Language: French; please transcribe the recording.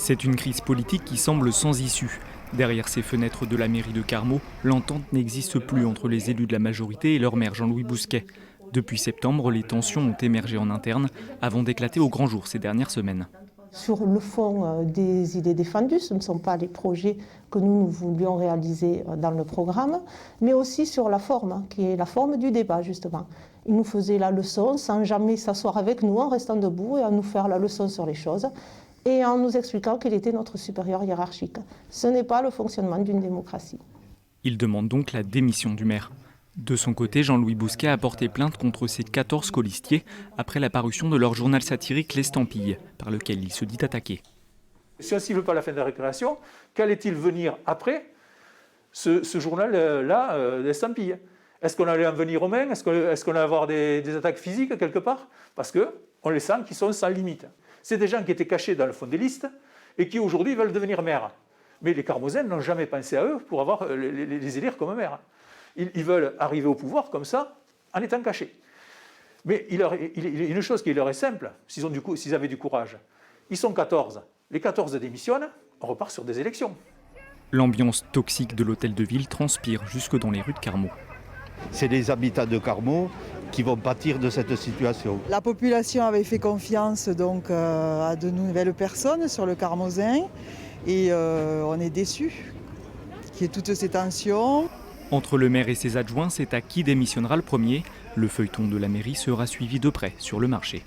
C'est une crise politique qui semble sans issue. Derrière ces fenêtres de la mairie de Carmaux, l'entente n'existe plus entre les élus de la majorité et leur maire Jean-Louis Bousquet. Depuis septembre, les tensions ont émergé en interne avant d'éclater au grand jour ces dernières semaines. Sur le fond des idées défendues, ce ne sont pas les projets que nous voulions réaliser dans le programme, mais aussi sur la forme, qui est la forme du débat justement. Ils nous faisaient la leçon sans jamais s'asseoir avec nous, en restant debout et à nous faire la leçon sur les choses, et en nous expliquant qu'il était notre supérieur hiérarchique. Ce n'est pas le fonctionnement d'une démocratie. Il demande donc la démission du maire. De son côté, Jean-Louis Bousquet a porté plainte contre ses 14 colistiers après la parution de leur journal satirique L'Estampille, par lequel il se dit attaqué. Si on ne veut pas la fin de la récréation, qu'allait-il venir après ce journal-là, L'Estampille? Est-ce qu'on allait en venir aux mains? Est-ce qu'on allait avoir des attaques physiques quelque part? Parce qu'on les sent qui sont sans limite. C'est des gens qui étaient cachés dans le fond des listes et qui aujourd'hui veulent devenir maires. Mais les Carmauzains n'ont jamais pensé à eux pour les élire comme maires. Ils veulent arriver au pouvoir comme ça, en étant cachés. Mais il y a une chose qui leur est simple, s'ils avaient du courage. Ils sont 14. Les 14 démissionnent, on repart sur des élections. L'ambiance toxique de l'hôtel de ville transpire jusque dans les rues de Carmaux. C'est les habitants de Carmaux qui vont pâtir de cette situation. La population avait fait confiance donc, à de nouvelles personnes sur le Carmauzain et on est déçus qu'il y ait toutes ces tensions. Entre le maire et ses adjoints, c'est à qui démissionnera le premier. Le feuilleton de la mairie sera suivi de près sur le marché.